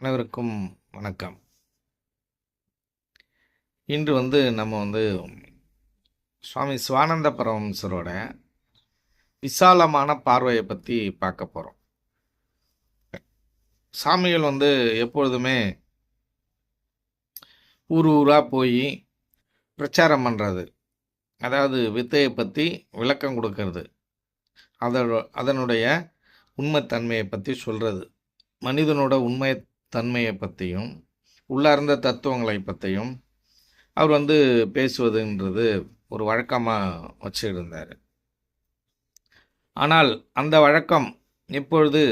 அனைவருக்கும் வணக்கம். இன்று நம்ம சுவாமி சிவானந்த பரமஹம்சரோட விசாலமான பார்வையை பற்றி பார்க்க போகிறோம். சாமிகள் எப்பொழுதுமே ஊர் ஊராக போய் பிரச்சாரம் பண்ணுறது, அதாவது வித்தையை பற்றி விளக்கம் கொடுக்கறது, அதனுடைய உண்மைத்தன்மையை பற்றி சொல்கிறது, மனிதனோட உண்மை தன்மையை பற்றியும் உள்ளார்ந்த தத்துவங்களை பற்றியும் அவர் பேசுவதுன்றது ஒரு வழக்கமாக வச்சுருந்தார். ஆனால் அந்த வழக்கம் இப்பொழுது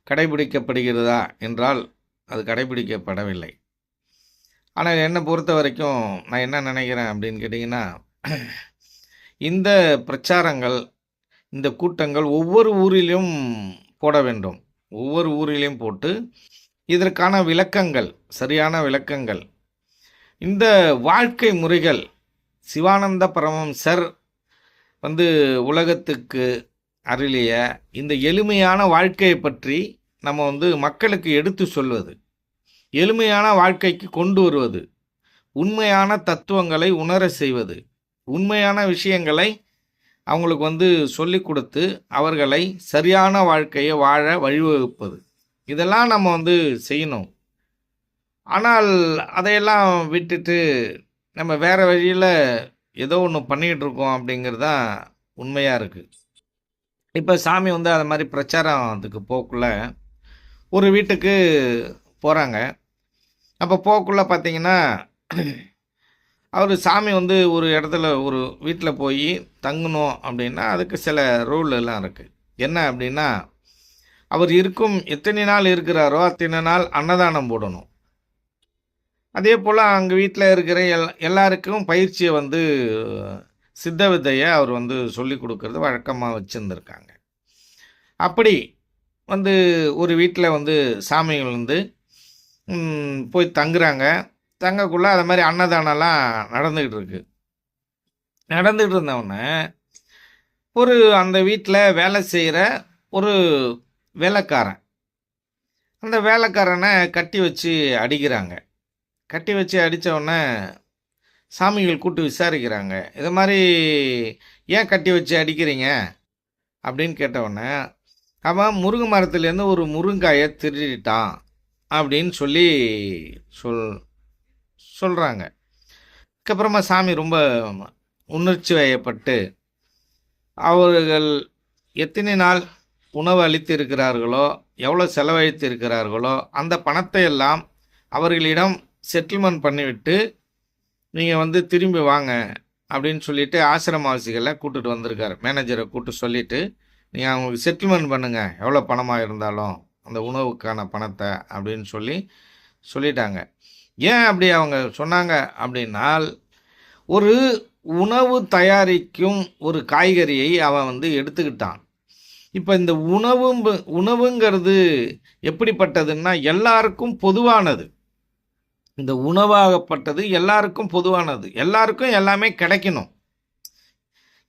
கடைபிடிக்கப்படுகிறதா என்றால் அது கடைபிடிக்கப்படவில்லை. ஆனால் என்னை பொறுத்த வரைக்கும் நான் என்ன நினைக்கிறேன் அப்படின்னு கேட்டிங்கன்னா, இந்த பிரச்சாரங்கள், இந்த கூட்டங்கள் ஒவ்வொரு ஊரிலும் போட வேண்டும். ஒவ்வொரு ஊரிலையும் போட்டு இதற்கான விளக்கங்கள், சரியான விளக்கங்கள், இந்த வாழ்க்கை முறைகள் சிவானந்த பரமஹம்சர் உலகத்துக்கு அருளிய இந்த எளிமையான வாழ்க்கையை பற்றி நம்ம மக்களுக்கு எடுத்து சொல்வது, எளிமையான வாழ்க்கைக்கு கொண்டு வருவது, உண்மையான தத்துவங்களை உணர செய்வது, உண்மையான விஷயங்களை அவங்களுக்கு சொல்லிக் கொடுத்து அவர்களை சரியான வாழ்க்கையை வாழ வழிவகுப்பது, இதெல்லாம் நம்ம செய்யணும். ஆனால் அதையெல்லாம் விட்டுட்டு நம்ம வேறு வழியில் ஏதோ ஒன்று பண்ணிக்கிட்டு இருக்கோம் அப்படிங்கிறது தான் உண்மையாக இருக்குது. இப்போ சாமி அது மாதிரி பிரச்சாரத்துக்கு போக்குள்ள ஒரு வீட்டுக்கு போகிறாங்க. அப்போ போக்குள்ள பார்த்தீங்கன்னா, அவர் சாமி ஒரு இடத்துல ஒரு வீட்டில் போய் தங்கணும் அப்படின்னா அதுக்கு சில ரூல் எல்லாம் இருக்குது. என்ன அப்படின்னா, அவர் இருக்கும் எத்தனை நாள் இருக்கிறாரோ அத்தனை நாள் அன்னதானம் போடணும். அதே போல் அங்கே வீட்டில் இருக்கிற எல்லாருக்கும் பயிற்சியை சித்த வித்தையை அவர் சொல்லி கொடுக்கறது வழக்கமாக வச்சுருந்துருக்காங்க. அப்படி ஒரு வீட்டில் சாமிகள் போய் தங்குறாங்க. தங்கக்குள்ளே அது மாதிரி அன்னதானம்லாம் நடந்துக்கிட்டு இருக்கு. நடந்துக்கிட்டு இருந்தவொடனே அந்த வீட்டில் வேலை செய்கிற ஒரு வேலைக்காரன், அந்த வேலைக்காரனை கட்டி வச்சு அடிக்கிறாங்க. கட்டி வச்சு அடித்தவுடனே சாமிகள் கூப்பிட்டு விசாரிக்கிறாங்க, இது மாதிரி ஏன் கட்டி வச்சு அடிக்கிறீங்க அப்படின்னு கேட்டவுடனே, அவன் முருங்கை மரத்துலேருந்து ஒரு முருங்காயை திருடிட்டான் அப்படின்னு சொல்லி சொல்கிறாங்க. அதுக்கப்புறமா சாமி ரொம்ப உணர்ச்சி வயப்பட்டு, அவர்கள் எத்தனை நாள் உணவு அளித்து இருக்கிறார்களோ, எவ்வளோ செலவழித்து இருக்கிறார்களோ அந்த பணத்தை எல்லாம் அவர்களிடம் செட்டில்மெண்ட் பண்ணிவிட்டு நீங்கள் திரும்பி வாங்க அப்படின்னு சொல்லிட்டு ஆசிரமவாசிகளை கூப்பிட்டு வந்திருக்கார். மேனேஜரை கூப்பிட்டு சொல்லிவிட்டு, நீங்கள் அவங்களுக்கு செட்டில்மெண்ட் பண்ணுங்கள், எவ்வளோ பணமாக இருந்தாலும் அந்த உணவுக்கான பணத்தை அப்படின்னு சொல்லிட்டாங்க. ஏன் அப்படி அவங்க சொன்னாங்க அப்படின்னால், ஒரு உணவு தயாரிக்கும் ஒரு காய்கறியை அவன் எடுத்துக்கிட்டான். இப்போ இந்த உணவுங்கிறது எப்படிப்பட்டதுன்னா எல்லாருக்கும் பொதுவானது. இந்த உணவாகப்பட்டது எல்லாருக்கும் பொதுவானது, எல்லாருக்கும் எல்லாமே கிடைக்கணும்.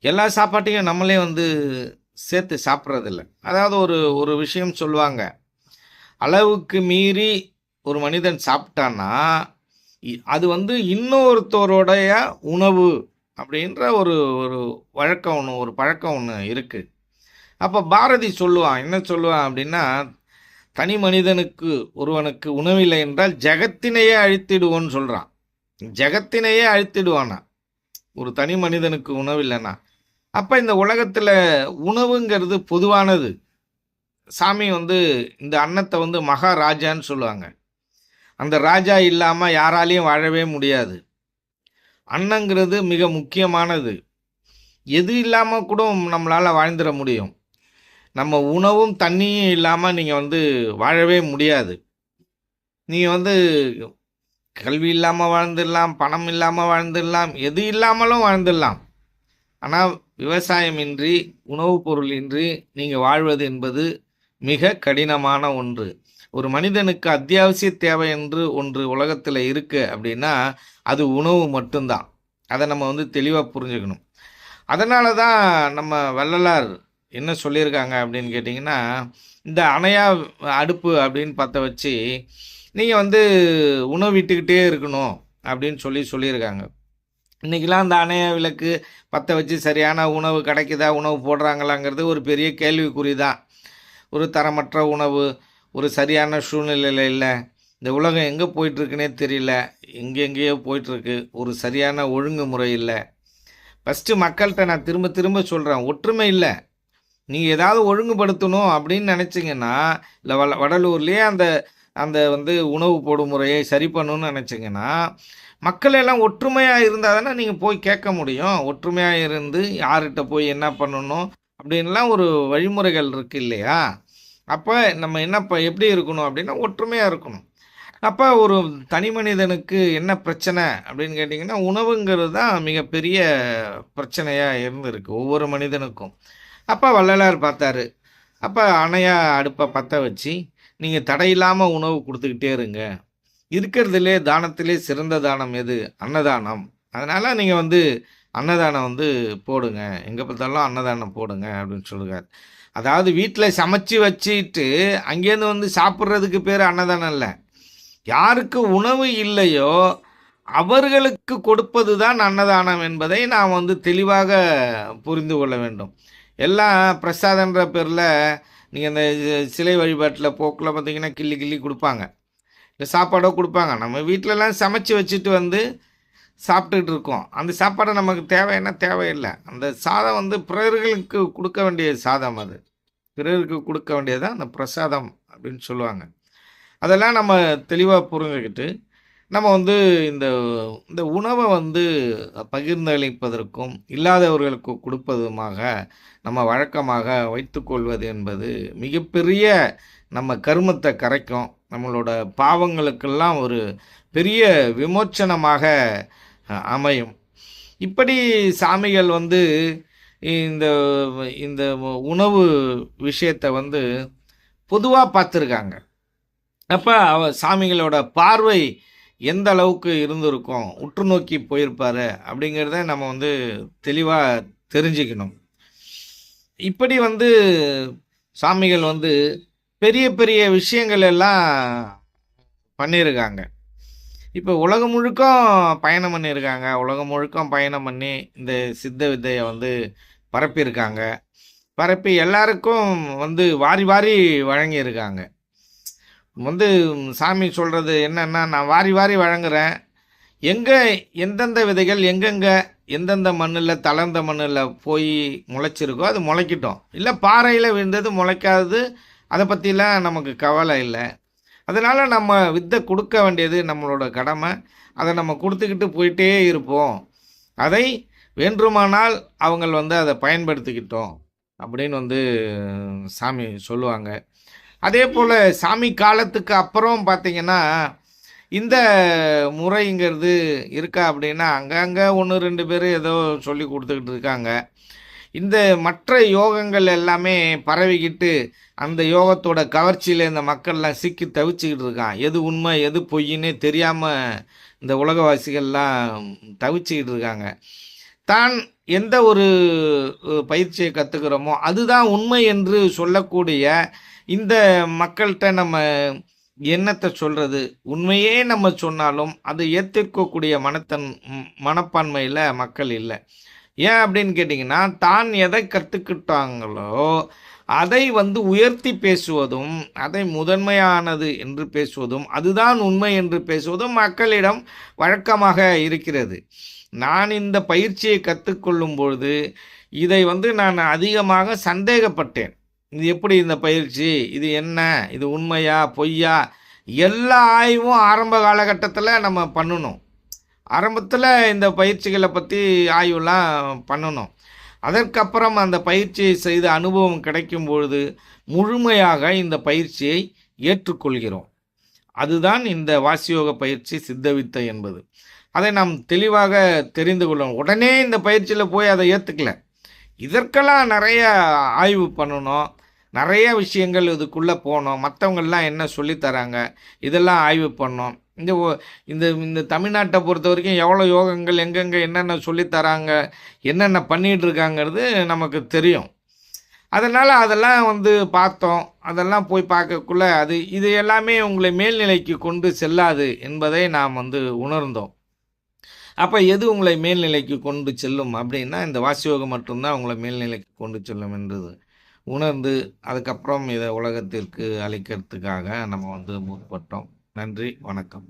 எல்லா சாப்பாட்டையும் நம்மளே சேர்த்து சாப்பிட்றதில்ல. அதாவது ஒரு விஷயம் சொல்லுவாங்க, அளவுக்கு மீறி ஒரு மனிதன் சாப்பிட்டான்னா அது இன்னொருத்தருடைய உணவு அப்படின்ற ஒரு ஒரு வழக்கம் ஒன்று, ஒரு பழக்கம் ஒன்று இருக்குது. அப்போ பாரதி சொல்லுவான், என்ன சொல்லுவான் அப்படின்னா, தனி மனிதனுக்கு ஒருவனுக்கு உணவில்லை என்றால் ஜெகத்தினையே அழித்திடுவோன்னு சொல்கிறான். ஜெகத்தினையே அழித்திடுவானா ஒரு தனி மனிதனுக்கு உணவில்லைன்னா. அப்போ இந்த உலகத்தில் உணவுங்கிறது பொதுவானது. சாமி இந்த அன்னத்தை மகாராஜான்னு சொல்லுவாங்க. அந்த ராஜா இல்லாமல் யாராலையும் வாழவே முடியாது. அன்னங்கிறது மிக முக்கியமானது. எது இல்லாமல் கூட நம்மளால் வாழ்ந்துட முடியும். நம்ம உணவும் தண்ணியும் இல்லாமல் நீங்கள் வாழவே முடியாது. நீங்கள் கல்வி இல்லாமல் வாழ்ந்துடலாம், பணம் இல்லாமல் வாழ்ந்துடலாம், எது இல்லாமலும் வாழ்ந்துடலாம். ஆனால் விவசாயமின்றி, உணவுப் பொருளின்றி நீங்கள் வாழ்வது என்பது மிக கடினமான ஒன்று. ஒரு மனிதனுக்கு அத்தியாவசிய தேவை என்று ஒன்று உலகத்தில் இருக்குது அப்படின்னா அது உணவு மட்டும்தான். அதை நம்ம தெளிவாக புரிஞ்சுக்கணும். அதனால தான் நம்ம வள்ளலார் என்ன சொல்லியிருக்காங்க அப்படின்னு கேட்டிங்கன்னா, இந்த அணையா அடுப்பு அப்படின்னு பற்ற வச்சு நீங்கள் வந்து உணவிட்டுக்கிட்டே இருக்கணும் அப்படின்னு சொல்லியிருக்காங்க. இன்றைக்கெலாம் அந்த அணைய விளக்கு பற்ற வச்சு சரியான உணவு கிடைக்குதா, உணவு போடுறாங்களாங்கிறது ஒரு பெரிய கேள்விக்குறி தான். ஒரு தரமற்ற உணவு, ஒரு சரியான சூழ்நிலையில் இல்லை. இந்த உலகம் எங்கே போயிட்டுருக்குன்னே தெரியல. எங்கெங்கேயோ போயிட்டுருக்கு. ஒரு சரியான ஒழுங்குமுறை இல்லை. ஃபஸ்ட்டு மக்கள்கிட்ட நான் திரும்ப திரும்ப சொல்கிறேன், ஒற்றுமை இல்லை. நீங்கள் ஏதாவது ஒழுங்குபடுத்தணும் அப்படின்னு நினச்சிங்கன்னா, இல்லை வடலூர்லேயே அந்த அந்த வந்து உணவு போடும் முறையை சரி பண்ணணும்னு நினச்சிங்கன்னா, மக்கள் எல்லாம் ஒற்றுமையாக இருந்தால் தானே நீங்கள் போய் கேட்க முடியும். ஒற்றுமையாக இருந்து யார்கிட்ட போய் என்ன பண்ணணும் அப்படின்லாம் ஒரு வழிமுறைகள் இருக்குது இல்லையா? அப்போ நம்ம எப்படி இருக்கணும் அப்படின்னா, ஒற்றுமையாக இருக்கணும். அப்போ ஒரு தனி மனிதனுக்கு என்ன பிரச்சனை அப்படின்னு கேட்டிங்கன்னா, உணவுங்கிறது தான் மிகப்பெரிய பிரச்சனையாக இருந்திருக்கு ஒவ்வொரு மனிதனுக்கும். அப்போ வள்ளலார் பார்த்தாரு. அப்போ அணையா அடுப்பை பற்ற வச்சு நீங்கள் தடையில்லாமல் உணவு கொடுத்துக்கிட்டே இருங்க. இருக்கிறதுலே தானத்திலே சிறந்த தானம் எது? அன்னதானம். அதனால் நீங்கள் வந்து அன்னதானம் வந்து போடுங்க. எங்கே பார்த்தாலும் அன்னதானம் போடுங்க அப்படின்னு சொல்லுறார். அதாவது வீட்டில் சமைச்சு வச்சுட்டு அங்கேருந்து வந்து சாப்பிட்றதுக்கு பேர் அன்னதானம் இல்லை. யாருக்கு உணவு இல்லையோ அவர்களுக்கு கொடுப்பது தான் அன்னதானம் என்பதை நாம் வந்து தெளிவாக புரிந்து கொள்ள வேண்டும். எல்லாம் பிரசாதன்ற பேரில் நீங்கள் இந்த சிலை வழிபாட்டில் போக்கில் பார்த்தீங்கன்னா கிள்ளி கிள்ளி கொடுப்பாங்க, இல்லை சாப்பாடோ கொடுப்பாங்க. நம்ம வீட்டிலலாம் சமைச்சு வச்சுட்டு வந்து சாப்பிட்டுக்கிட்டு இருக்கோம். அந்த சாப்பாடை நமக்கு தேவைன்னா தேவையில்லை. அந்த சாதம் வந்து பிறர்களுக்கு கொடுக்க வேண்டிய சாதம், அது பிறருக்கு கொடுக்க வேண்டியதான் அந்த பிரசாதம் அப்படின்னு சொல்லுவாங்க. அதெல்லாம் நம்ம தெளிவாக புரிஞ்சுக்கிட்டு நம்ம வந்து இந்த இந்த உணவை வந்து பகிர்ந்தளிப்பதற்கும் இல்லாதவர்களுக்கு கொடுப்பதுமாக நம்ம வழக்கமாக வைத்துக்கொள்வது என்பது மிகப்பெரிய நம்ம கருமத்தை கரைக்கும். நம்மளோட பாவங்களுக்கெல்லாம் ஒரு பெரிய விமோச்சனமாக அமையும். இப்படி சாமிகள் வந்து இந்த இந்த உணவு விஷயத்தை வந்து பொதுவாக பார்த்துருக்காங்க. அப்போ சாமிகளோட பார்வை எந்த அளவுக்கு இருந்திருக்கும், உற்று நோக்கி போயிருப்பாரு அப்படிங்கிறத நம்ம வந்து தெளிவாக தெரிஞ்சுக்கணும். இப்படி வந்து சாமிகள் வந்து பெரிய பெரிய விஷயங்கள் எல்லாம் பண்ணியிருக்காங்க. இப்போ உலகம் முழுக்க பயணம் பண்ணியிருக்காங்க. உலகம் முழுக்க பயணம் பண்ணி இந்த சித்த வித்தையை வந்து பரப்பியிருக்காங்க. பரப்பி எல்லாருக்கும் வந்து வாரி வாரி வழங்கியிருக்காங்க. வந்து சாமி சொல்கிறது என்னென்னா, நான் வாரி வாரி வழங்குறேன். எங்கே எந்தெந்த விதைகள் எங்கெங்கே எந்தெந்த மண்ணில் தளர்ந்த மண்ணில் போய் முளைச்சிருக்கோ அது முளைக்கட்டும். இல்லை பாறையில் விழுந்தது முளைக்காதது, அதை பற்றிலாம் நமக்கு கவலை இல்லை. அதனால் நம்ம வித்தை கொடுக்க வேண்டியது நம்மளோட கடமை. அதை நம்ம கொடுத்துக்கிட்டு போயிட்டே இருப்போம். அதை வேண்டுமானால் அவங்க வந்து அதை பயன்படுத்திக்கிட்டோம் அப்படின்னு வந்து சாமி சொல்லுவாங்க. அதே போல் சாமி காலத்துக்கு அப்புறம் பார்த்திங்கன்னா இந்த முறைங்கிறது இருக்கா அப்படின்னா, அங்கங்கே 1-2 பேர் ஏதோ சொல்லி கொடுத்துக்கிட்டு இருக்காங்க. இந்த மற்ற யோகங்கள் எல்லாமே பரவிக்கிட்டு அந்த யோகத்தோட கவர்ச்சியில் இந்த மக்கள்லாம் சிக்கி தவிச்சுக்கிட்டு இருக்கான். எது உண்மை எது பொய்ன்னே தெரியாமல் இந்த உலகவாசிகள்லாம் தவிச்சுக்கிட்டு இருக்காங்க. தான் எந்த ஒரு பயிற்சியை கற்றுக்கிறோமோ அதுதான் உண்மை என்று சொல்லக்கூடிய இந்த மக்கள்கிட்ட நம்ம என்னத்தை சொல்கிறது? உண்மையே நம்ம சொன்னாலும் அதை ஏற்றுக்கக்கூடிய மனப்பான்மையில் மக்கள் இல்லை. ஏன் அப்படின்னு கேட்டிங்கன்னா, தான் எதை கற்றுக்கிட்டாங்களோ அதை வந்து உயர்த்தி பேசுவதும், அதை முதன்மையானது என்று பேசுவதும், அதுதான் உண்மை என்று பேசுவதும் மக்களிடம் வழக்கமாக இருக்கிறது. நான் இந்த பயிற்சியை கற்றுக்கொள்ளும் பொழுது இதை வந்து நான் அதிகமாக சந்தேகப்பட்டேன். இது எப்படி இந்த பயிற்சி, இது என்ன, இது உண்மையா பொய்யா, எல்லா ஆய்வும் ஆரம்ப காலகட்டத்தில் நம்ம பண்ணணும். ஆரம்பத்தில் இந்த பயிற்சிகளை பற்றி ஆய்வுலாம் பண்ணணும். அதற்கப்புறம் அந்த பயிற்சியை செய்த அனுபவம் கிடைக்கும் பொழுது முழுமையாக இந்த பயிற்சியை ஏற்றுக்கொள்கிறோம். அதுதான் இந்த வாசியோக பயிற்சி சித்தவித்தை என்பது. அதை நாம் தெளிவாக தெரிந்து கொள்ளணும். உடனே இந்த பயிற்சியில் போய் அதை ஏற்றுக்கல. இதற்கெல்லாம் நிறைய ஆய்வு பண்ணணும், நிறைய விஷயங்கள் இதுக்குள்ளே போகணும். மற்றவங்கள்லாம் என்ன சொல்லித்தராங்க இதெல்லாம் ஆய்வு பண்ணோம். இந்த இந்த தமிழ்நாட்டை பொறுத்த வரைக்கும் எவ்வளோ யோகங்கள் எங்கெங்கே என்னென்ன சொல்லித்தராங்க, என்னென்ன பண்ணிகிட்டு இருக்காங்கிறது நமக்கு தெரியும். அதனால் அதெல்லாம் வந்து பார்த்தோம். அதெல்லாம் போய் பார்க்கக்குள்ள இது எல்லாமே உங்களை மேல்நிலைக்கு கொண்டு செல்லாது என்பதை நாம் வந்து உணர்ந்தோம். அப்ப எது உங்களை மேல்நிலைக்கு கொண்டு செல்லும் அப்படின்னா, இந்த வாசியோகம் மட்டும்தான் உங்களை மேல்நிலைக்கு கொண்டு செல்லும் என்றது உணர்ந்து, அதுக்கப்புறம் இத உலகத்திற்கு அளிக்கிறதுக்காக நம்ம வந்து முற்பட்டோம். நன்றி, வணக்கம்.